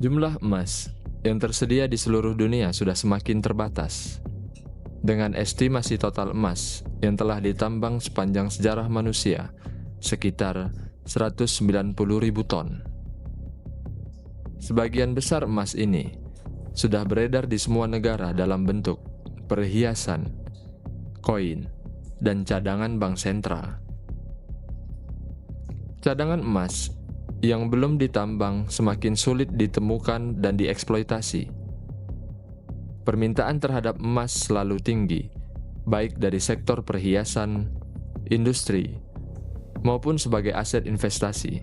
Jumlah emas yang tersedia di seluruh dunia sudah semakin terbatas. Dengan estimasi total emas yang telah ditambang sepanjang sejarah manusia, sekitar 190.000 ton. Sebagian besar emas ini sudah beredar di semua negara dalam bentuk perhiasan, koin, dan cadangan bank sentral. Cadangan emas yang belum ditambang semakin sulit ditemukan dan dieksploitasi. Permintaan terhadap emas selalu tinggi, baik dari sektor perhiasan, industri, maupun sebagai aset investasi.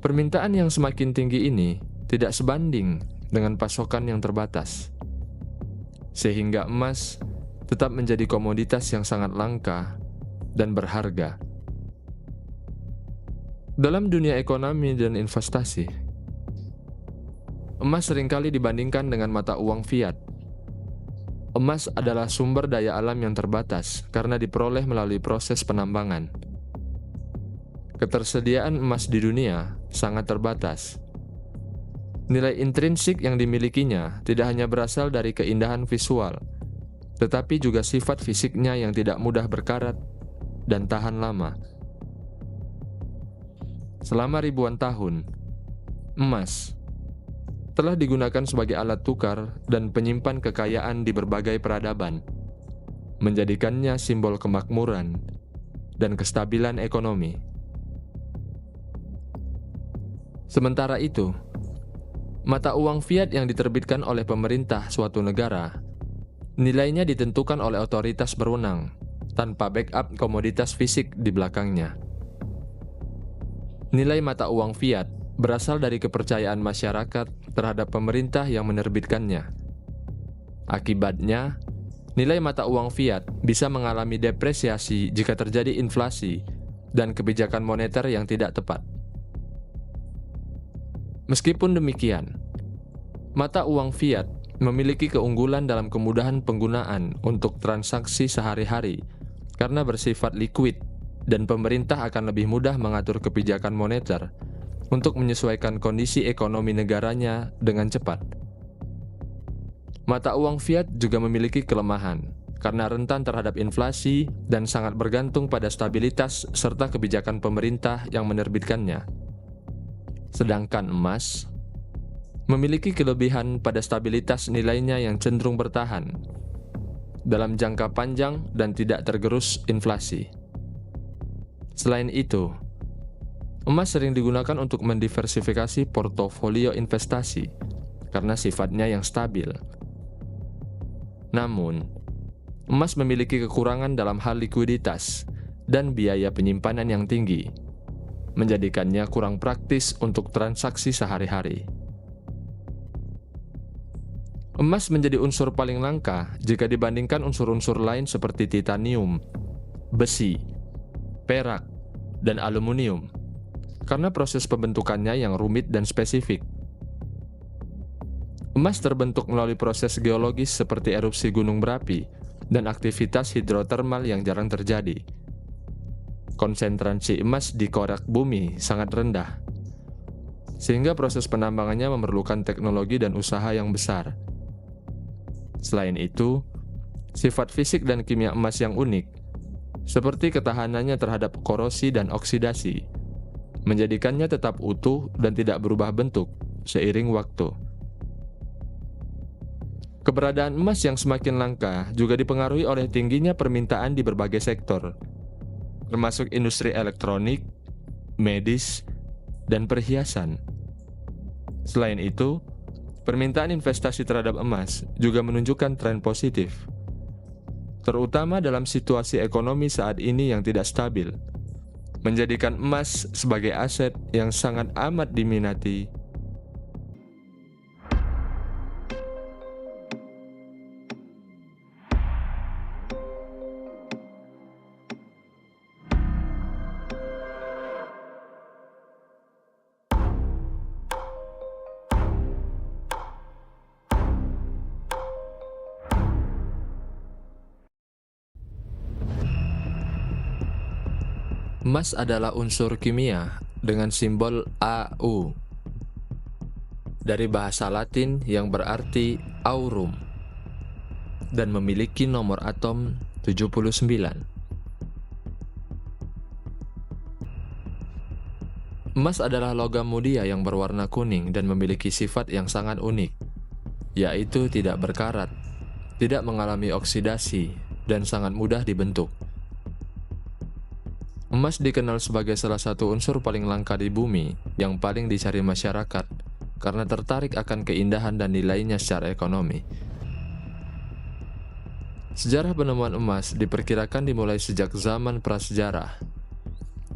Permintaan yang semakin tinggi ini tidak sebanding dengan pasokan yang terbatas, sehingga emas tetap menjadi komoditas yang sangat langka dan berharga. Dalam dunia ekonomi dan investasi, emas seringkali dibandingkan dengan mata uang fiat. Emas adalah sumber daya alam yang terbatas karena diperoleh melalui proses penambangan. Ketersediaan emas di dunia sangat terbatas. Nilai intrinsik yang dimilikinya tidak hanya berasal dari keindahan visual, tetapi juga sifat fisiknya yang tidak mudah berkarat dan tahan lama. Selama ribuan tahun, emas telah digunakan sebagai alat tukar dan penyimpan kekayaan di berbagai peradaban, menjadikannya simbol kemakmuran dan kestabilan ekonomi. Sementara itu, mata uang fiat yang diterbitkan oleh pemerintah suatu negara, nilainya ditentukan oleh otoritas berwenang, tanpa backup komoditas fisik di belakangnya. Nilai mata uang fiat berasal dari kepercayaan masyarakat terhadap pemerintah yang menerbitkannya. Akibatnya, nilai mata uang fiat bisa mengalami depresiasi jika terjadi inflasi dan kebijakan moneter yang tidak tepat. Meskipun demikian, mata uang fiat memiliki keunggulan dalam kemudahan penggunaan untuk transaksi sehari-hari karena bersifat liquid dan pemerintah akan lebih mudah mengatur kebijakan moneter untuk menyesuaikan kondisi ekonomi negaranya dengan cepat. Mata uang fiat juga memiliki kelemahan karena rentan terhadap inflasi dan sangat bergantung pada stabilitas serta kebijakan pemerintah yang menerbitkannya. Sedangkan emas memiliki kelebihan pada stabilitas nilainya yang cenderung bertahan dalam jangka panjang dan tidak tergerus inflasi. Selain itu, emas sering digunakan untuk mendiversifikasi portofolio investasi karena sifatnya yang stabil. Namun, emas memiliki kekurangan dalam hal likuiditas dan biaya penyimpanan yang tinggi, menjadikannya kurang praktis untuk transaksi sehari-hari. Emas menjadi unsur paling langka jika dibandingkan unsur-unsur lain seperti titanium, besi, perak, dan aluminium, karena proses pembentukannya yang rumit dan spesifik. Emas terbentuk melalui proses geologis seperti erupsi gunung berapi dan aktivitas hidrotermal yang jarang terjadi. Konsentrasi emas di korak bumi sangat rendah, sehingga proses penambangannya memerlukan teknologi dan usaha yang besar. Selain itu, sifat fisik dan kimia emas yang unik, seperti ketahanannya terhadap korosi dan oksidasi, menjadikannya tetap utuh dan tidak berubah bentuk seiring waktu. Keberadaan emas yang semakin langka juga dipengaruhi oleh tingginya permintaan di berbagai sektor, termasuk industri elektronik, medis, dan perhiasan. Selain itu, permintaan investasi terhadap emas juga menunjukkan tren positif, terutama dalam situasi ekonomi saat ini yang tidak stabil, menjadikan emas sebagai aset yang sangat amat diminati. Emas adalah unsur kimia dengan simbol AU. dari bahasa Latin yang berarti aurum dan memiliki nomor atom 79. Emas adalah logam mulia yang berwarna kuning dan memiliki sifat yang sangat unik, yaitu tidak berkarat, tidak mengalami oksidasi, dan sangat mudah dibentuk. Emas dikenal sebagai salah satu unsur paling langka di bumi yang paling dicari masyarakat karena tertarik akan keindahan dan nilainya secara ekonomi. Sejarah penemuan emas diperkirakan dimulai sejak zaman prasejarah.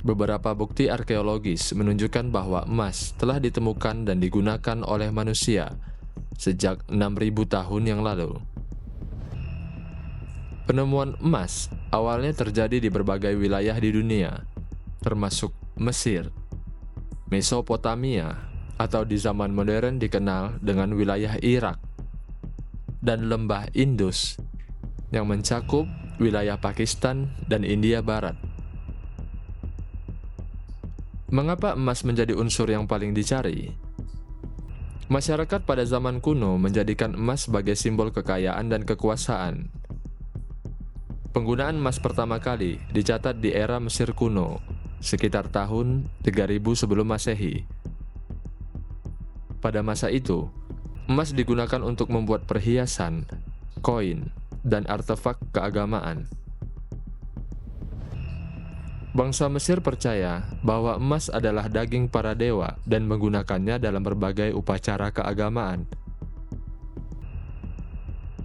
Beberapa bukti arkeologis menunjukkan bahwa emas telah ditemukan dan digunakan oleh manusia sejak 6.000 tahun yang lalu. Penemuan emas awalnya terjadi di berbagai wilayah di dunia, termasuk Mesir, Mesopotamia, atau di zaman modern dikenal dengan wilayah Irak, dan lembah Indus yang mencakup wilayah Pakistan dan India Barat. Mengapa emas menjadi unsur yang paling dicari? Masyarakat pada zaman kuno menjadikan emas sebagai simbol kekayaan dan kekuasaan. Penggunaan emas pertama kali dicatat di era Mesir kuno, sekitar tahun 3000 sebelum Masehi. Pada masa itu, emas digunakan untuk membuat perhiasan, koin, dan artefak keagamaan. Bangsa Mesir percaya bahwa emas adalah daging para dewa dan menggunakannya dalam berbagai upacara keagamaan.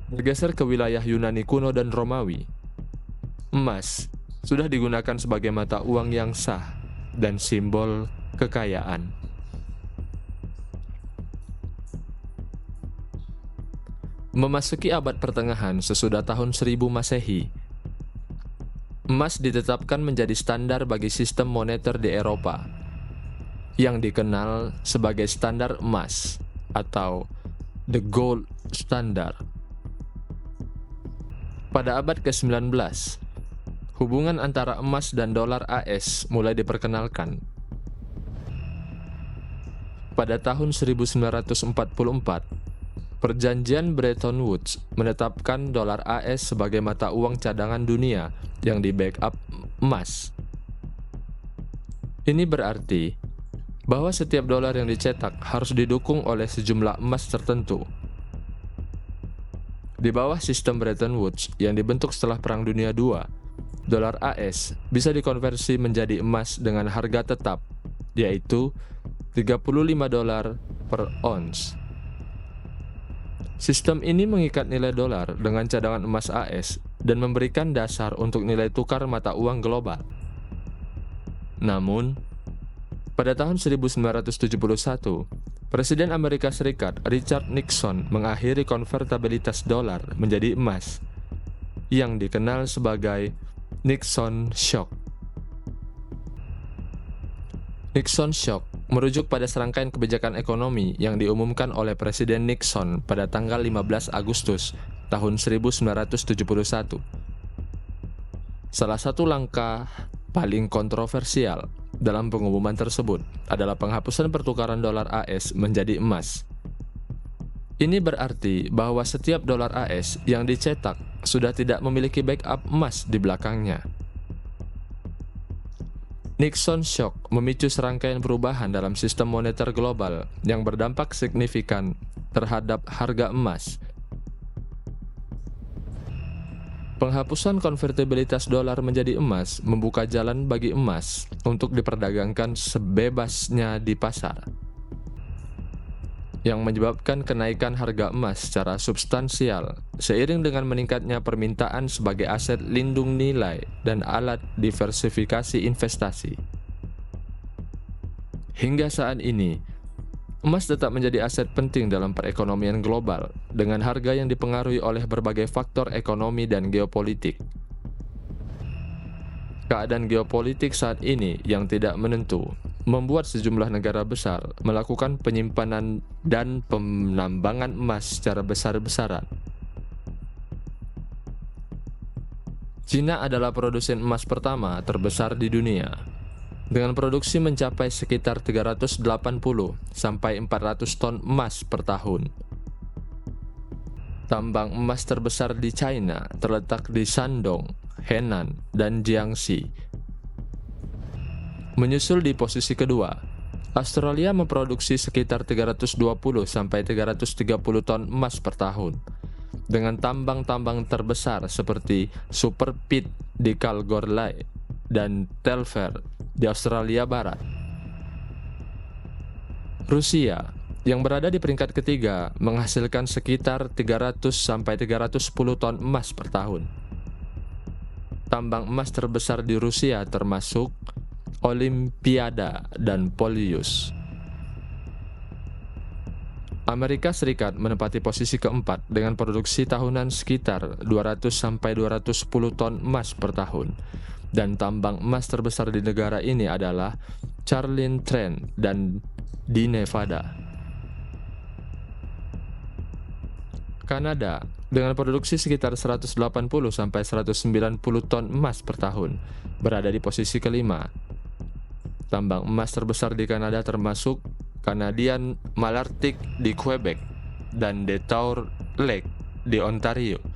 Bergeser ke wilayah Yunani kuno dan Romawi, emas sudah digunakan sebagai mata uang yang sah dan simbol kekayaan. Memasuki abad pertengahan sesudah tahun 1000 Masehi, emas ditetapkan menjadi standar bagi sistem moneter di Eropa, yang dikenal sebagai standar emas atau the gold standard. Pada abad ke-19, hubungan antara emas dan dolar AS mulai diperkenalkan. Pada tahun 1944, Perjanjian Bretton Woods menetapkan dolar AS sebagai mata uang cadangan dunia yang di-backup emas. Ini berarti bahwa setiap dolar yang dicetak harus didukung oleh sejumlah emas tertentu. Di bawah sistem Bretton Woods yang dibentuk setelah Perang Dunia II, dolar AS bisa dikonversi menjadi emas dengan harga tetap, yaitu 35 dolar per ons. Sistem ini mengikat nilai dolar dengan cadangan emas AS dan memberikan dasar untuk nilai tukar mata uang global. Namun, pada tahun 1971, Presiden Amerika Serikat Richard Nixon mengakhiri konvertibilitas dolar menjadi emas, yang dikenal sebagai Nixon Shock. Nixon Shock merujuk pada serangkaian kebijakan ekonomi yang diumumkan oleh Presiden Nixon pada tanggal 15 Agustus tahun 1971. Salah satu langkah paling kontroversial dalam pengumuman tersebut adalah penghapusan pertukaran dolar AS menjadi emas. Ini berarti bahwa setiap dolar AS yang dicetak sudah tidak memiliki backup emas di belakangnya. Nixon Shock memicu serangkaian perubahan dalam sistem moneter global yang berdampak signifikan terhadap harga emas. Penghapusan konvertibilitas dolar menjadi emas membuka jalan bagi emas untuk diperdagangkan sebebasnya di pasar, yang menyebabkan kenaikan harga emas secara substansial seiring dengan meningkatnya permintaan sebagai aset lindung nilai dan alat diversifikasi investasi. Hingga saat ini, emas tetap menjadi aset penting dalam perekonomian global dengan harga yang dipengaruhi oleh berbagai faktor ekonomi dan geopolitik. Keadaan geopolitik saat ini yang tidak menentu membuat sejumlah negara besar melakukan penyimpanan dan penambangan emas secara besar-besaran. China adalah produsen emas pertama terbesar di dunia. dengan produksi mencapai sekitar 380 sampai 400 ton emas per tahun. Tambang emas terbesar di China terletak di Shandong, Henan, dan Jiangxi. Menyusul di posisi kedua, Australia memproduksi sekitar 320 sampai 330 ton emas per tahun, dengan tambang-tambang terbesar seperti Super Pit di Kalgoorlie dan Telfer di Australia Barat. Rusia yang berada di peringkat ketiga menghasilkan sekitar 300 sampai 310 ton emas per tahun. Tambang emas terbesar di Rusia termasuk Olimpiada dan Polius. Amerika Serikat menempati posisi keempat dengan produksi tahunan sekitar 200 sampai 210 ton emas per tahun. Dan tambang emas terbesar di negara ini adalah Carlin Trend dan di Nevada. Kanada dengan produksi sekitar 180 sampai 190 ton emas per tahun berada di posisi kelima. Tambang emas terbesar di Kanada termasuk Canadian Malartic di Quebec dan Detour Lake di Ontario.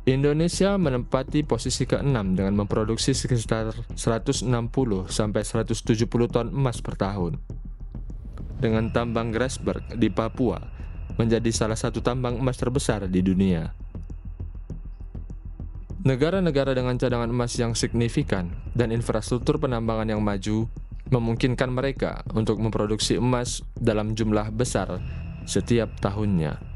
Indonesia menempati posisi ke-6 dengan memproduksi sekitar 160 sampai 170 ton emas per tahun. Dengan tambang Grasberg di Papua menjadi salah satu tambang emas terbesar di dunia. Negara-negara dengan cadangan emas yang signifikan dan infrastruktur penambangan yang maju memungkinkan mereka untuk memproduksi emas dalam jumlah besar setiap tahunnya.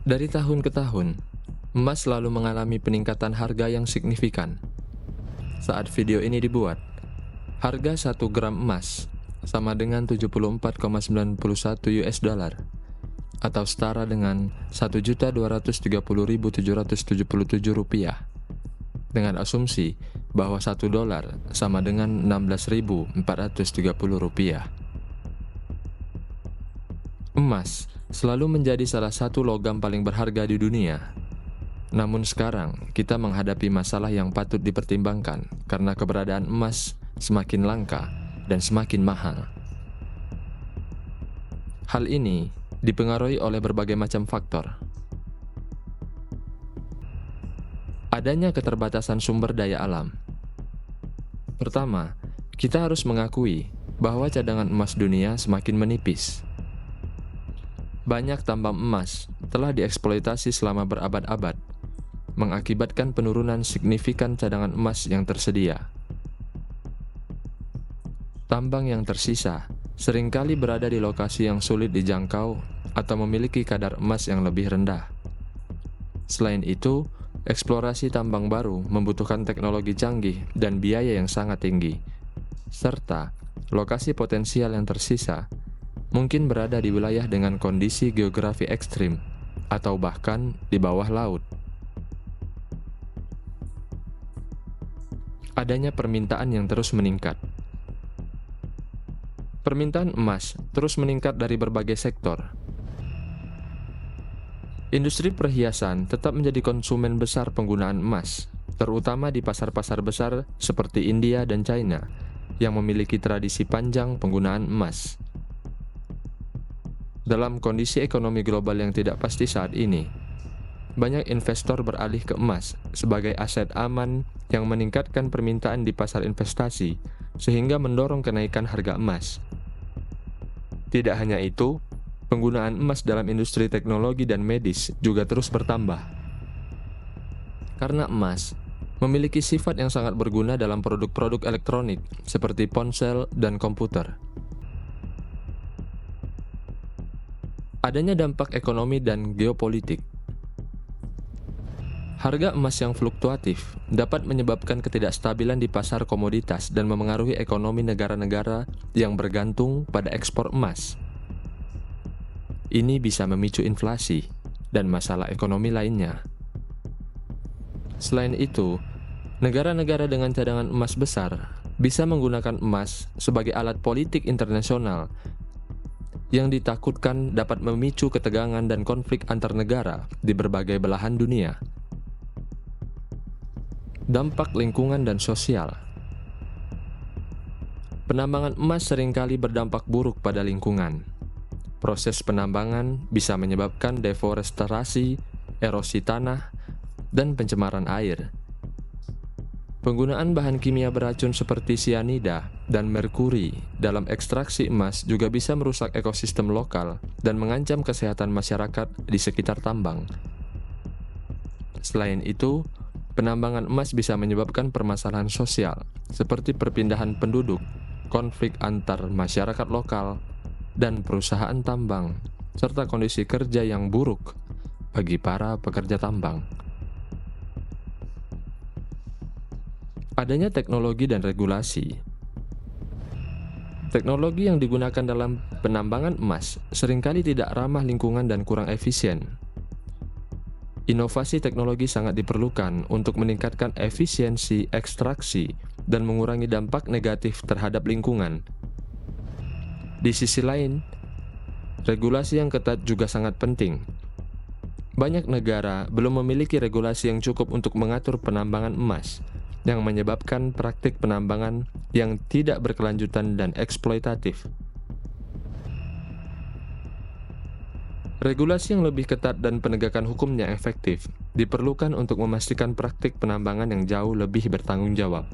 Dari tahun ke tahun, emas selalu mengalami peningkatan harga yang signifikan. Saat video ini dibuat, harga 1 gram emas sama dengan 74,91 US dollar atau setara dengan 1.230.777 rupiah, dengan asumsi bahwa 1 dolar sama dengan 16.430 rupiah. Emas selalu menjadi salah satu logam paling berharga di dunia. Namun sekarang kita menghadapi masalah yang patut dipertimbangkan karena keberadaan emas semakin langka dan semakin mahal. Hal ini dipengaruhi oleh berbagai macam faktor. Adanya keterbatasan sumber daya alam. Pertama, kita harus mengakui bahwa cadangan emas dunia semakin menipis. Banyak tambang emas telah dieksploitasi selama berabad-abad, mengakibatkan penurunan signifikan cadangan emas yang tersedia. Tambang yang tersisa seringkali berada di lokasi yang sulit dijangkau atau memiliki kadar emas yang lebih rendah. Selain itu, eksplorasi tambang baru membutuhkan teknologi canggih dan biaya yang sangat tinggi, serta lokasi potensial yang tersisa mungkin berada di wilayah dengan kondisi geografi ekstrim atau bahkan di bawah laut. Adanya permintaan yang terus meningkat. Permintaan emas terus meningkat dari berbagai sektor. Industri perhiasan tetap menjadi konsumen besar penggunaan emas, terutama di pasar-pasar besar seperti India dan China yang memiliki tradisi panjang penggunaan emas. Dalam kondisi ekonomi global yang tidak pasti saat ini, banyak investor beralih ke emas sebagai aset aman yang meningkatkan permintaan di pasar investasi sehingga mendorong kenaikan harga emas. Tidak hanya itu, penggunaan emas dalam industri teknologi dan medis juga terus bertambah. Karena emas memiliki sifat yang sangat berguna dalam produk-produk elektronik seperti ponsel dan komputer. Adanya dampak ekonomi dan geopolitik. Harga emas yang fluktuatif dapat menyebabkan ketidakstabilan di pasar komoditas dan memengaruhi ekonomi negara-negara yang bergantung pada ekspor emas. Ini bisa memicu inflasi dan masalah ekonomi lainnya. Selain itu, negara-negara dengan cadangan emas besar bisa menggunakan emas sebagai alat politik internasional yang ditakutkan dapat memicu ketegangan dan konflik antar negara di berbagai belahan dunia. Dampak lingkungan dan sosial. Penambangan emas seringkali berdampak buruk pada lingkungan. Proses penambangan bisa menyebabkan deforestasi, erosi tanah, dan pencemaran air. Penggunaan bahan kimia beracun seperti sianida dan merkuri dalam ekstraksi emas juga bisa merusak ekosistem lokal dan mengancam kesehatan masyarakat di sekitar tambang. Selain itu, penambangan emas bisa menyebabkan permasalahan sosial seperti perpindahan penduduk, konflik antar masyarakat lokal, dan perusahaan tambang, serta kondisi kerja yang buruk bagi para pekerja tambang. Adanya teknologi dan regulasi. Teknologi yang digunakan dalam penambangan emas seringkali tidak ramah lingkungan dan kurang efisien. Inovasi teknologi sangat diperlukan untuk meningkatkan efisiensi ekstraksi dan mengurangi dampak negatif terhadap lingkungan. Di sisi lain, regulasi yang ketat juga sangat penting. Banyak negara belum memiliki regulasi yang cukup untuk mengatur penambangan emas, yang menyebabkan praktik penambangan yang tidak berkelanjutan dan eksploitatif. Regulasi yang lebih ketat dan penegakan hukum yang efektif diperlukan untuk memastikan praktik penambangan yang jauh lebih bertanggung jawab.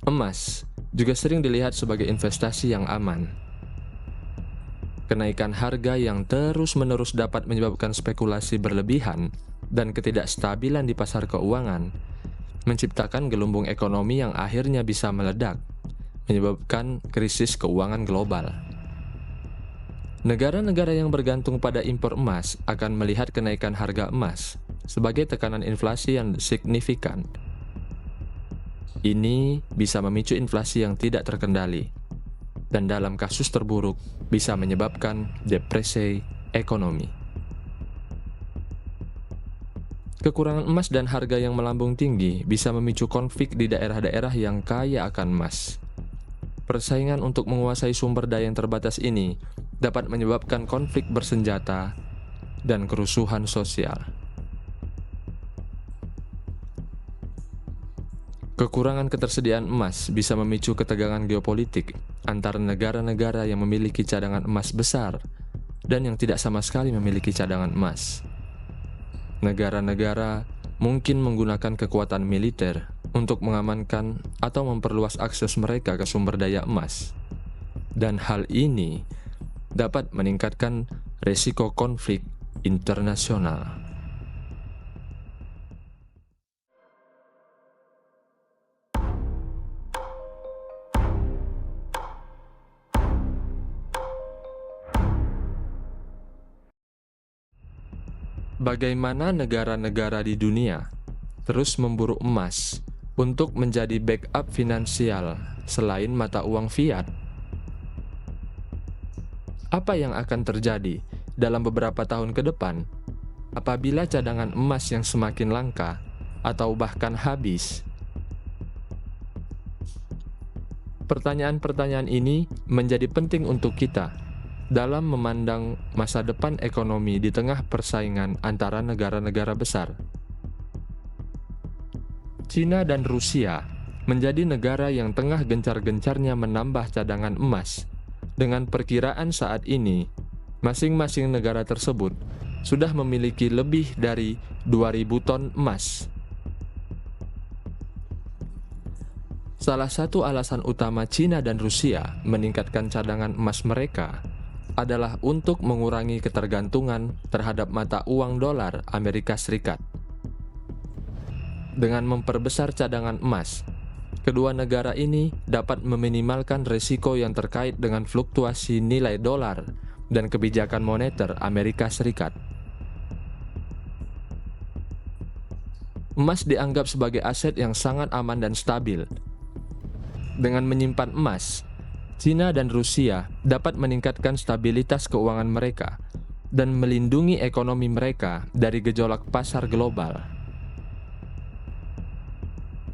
Emas juga sering dilihat sebagai investasi yang aman. Kenaikan harga yang terus-menerus dapat menyebabkan spekulasi berlebihan dan ketidakstabilan di pasar keuangan, menciptakan gelembung ekonomi yang akhirnya bisa meledak, menyebabkan krisis keuangan global. Negara-negara yang bergantung pada impor emas akan melihat kenaikan harga emas sebagai tekanan inflasi yang signifikan. Ini bisa memicu inflasi yang tidak terkendali, dan dalam kasus terburuk bisa menyebabkan depresi ekonomi. Kekurangan emas dan harga yang melambung tinggi bisa memicu konflik di daerah-daerah yang kaya akan emas. Persaingan untuk menguasai sumber daya yang terbatas ini dapat menyebabkan konflik bersenjata dan kerusuhan sosial. Kekurangan ketersediaan emas bisa memicu ketegangan geopolitik antara negara-negara yang memiliki cadangan emas besar dan yang tidak sama sekali memiliki cadangan emas. Negara-negara mungkin menggunakan kekuatan militer untuk mengamankan atau memperluas akses mereka ke sumber daya emas. Dan hal ini dapat meningkatkan risiko konflik internasional. Bagaimana negara-negara di dunia terus memburu emas untuk menjadi backup finansial selain mata uang fiat? Apa yang akan terjadi dalam beberapa tahun ke depan apabila cadangan emas yang semakin langka atau bahkan habis? Pertanyaan-pertanyaan ini menjadi penting untuk kita dalam memandang masa depan ekonomi di tengah persaingan antara negara-negara besar. China dan Rusia menjadi negara yang tengah gencar-gencarnya menambah cadangan emas. Dengan perkiraan saat ini, masing-masing negara tersebut sudah memiliki lebih dari 2.000 ton emas. Salah satu alasan utama China dan Rusia meningkatkan cadangan emas mereka adalah untuk mengurangi ketergantungan terhadap mata uang dolar Amerika Serikat. Dengan memperbesar cadangan emas, kedua negara ini dapat meminimalkan risiko yang terkait dengan fluktuasi nilai dolar dan kebijakan moneter Amerika Serikat. Emas dianggap sebagai aset yang sangat aman dan stabil. Dengan menyimpan emas, China dan Rusia dapat meningkatkan stabilitas keuangan mereka dan melindungi ekonomi mereka dari gejolak pasar global.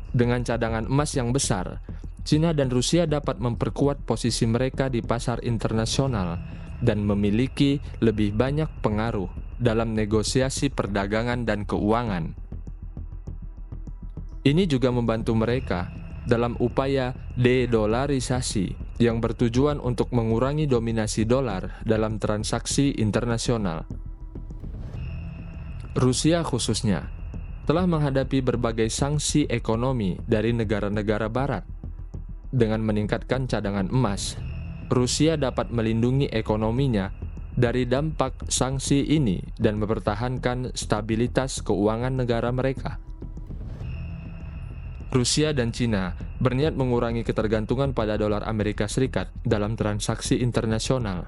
Dengan cadangan emas yang besar, China dan Rusia dapat memperkuat posisi mereka di pasar internasional dan memiliki lebih banyak pengaruh dalam negosiasi perdagangan dan keuangan. Ini juga membantu mereka dalam upaya de-dolarisasi yang bertujuan untuk mengurangi dominasi dolar dalam transaksi internasional. Rusia khususnya telah menghadapi berbagai sanksi ekonomi dari negara-negara barat. Dengan meningkatkan cadangan emas, Rusia dapat melindungi ekonominya dari dampak sanksi ini dan mempertahankan stabilitas keuangan negara mereka. Rusia dan China berniat mengurangi ketergantungan pada dolar Amerika Serikat dalam transaksi internasional.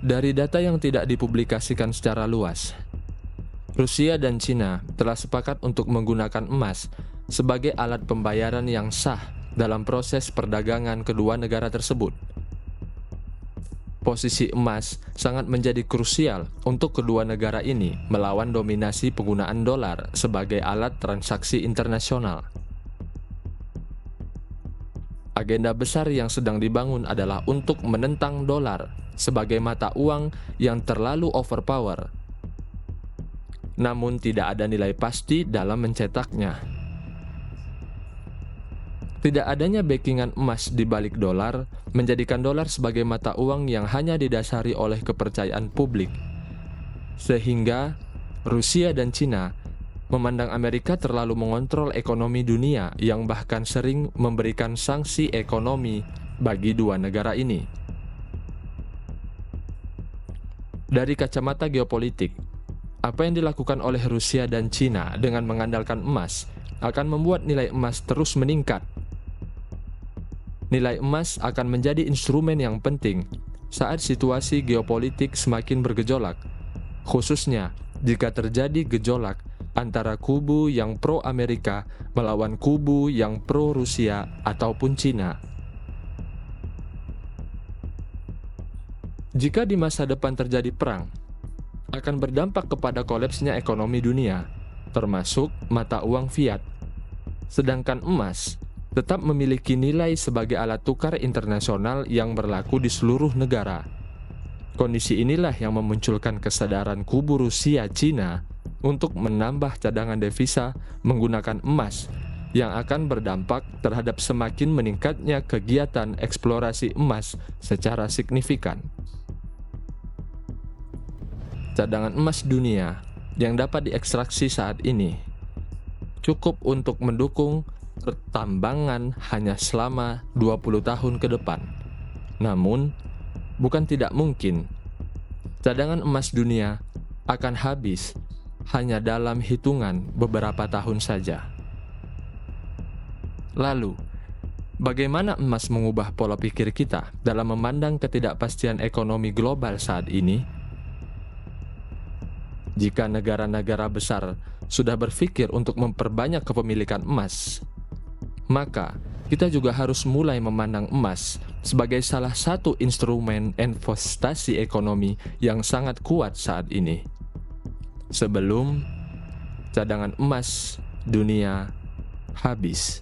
Dari data yang tidak dipublikasikan secara luas, Rusia dan China telah sepakat untuk menggunakan emas sebagai alat pembayaran yang sah dalam proses perdagangan kedua negara tersebut. Posisi emas sangat menjadi krusial untuk kedua negara ini melawan dominasi penggunaan dolar sebagai alat transaksi internasional. Agenda besar yang sedang dibangun adalah untuk menentang dolar sebagai mata uang yang terlalu overpower, namun tidak ada nilai pasti dalam mencetaknya. Tidak adanya backingan emas di balik dolar menjadikan dolar sebagai mata uang yang hanya didasari oleh kepercayaan publik, sehingga Rusia dan China memandang Amerika terlalu mengontrol ekonomi dunia yang bahkan sering memberikan sanksi ekonomi bagi dua negara ini. Dari kacamata geopolitik, apa yang dilakukan oleh Rusia dan China dengan mengandalkan emas akan membuat nilai emas terus meningkat. Nilai emas akan menjadi instrumen yang penting saat situasi geopolitik semakin bergejolak, khususnya jika terjadi gejolak antara kubu yang pro-Amerika melawan kubu yang pro-Rusia ataupun China. Jika di masa depan terjadi perang, akan berdampak kepada kolapsnya ekonomi dunia, termasuk mata uang fiat. Sedangkan emas tetap memiliki nilai sebagai alat tukar internasional yang berlaku di seluruh negara. Kondisi inilah yang memunculkan kesadaran kubu Rusia-China untuk menambah cadangan devisa menggunakan emas yang akan berdampak terhadap semakin meningkatnya kegiatan eksplorasi emas secara signifikan. Cadangan emas dunia yang dapat diekstraksi saat ini cukup untuk mendukung pertambangan hanya selama 20 tahun ke depan. Namun, bukan tidak mungkin cadangan emas dunia akan habis hanya dalam hitungan beberapa tahun saja. Lalu, bagaimana emas mengubah pola pikir kita dalam memandang ketidakpastian ekonomi global saat ini? Jika negara-negara besar sudah berpikir untuk memperbanyak kepemilikan emas, maka kita juga harus mulai memandang emas sebagai salah satu instrumen investasi ekonomi yang sangat kuat saat ini. Sebelum cadangan emas dunia habis.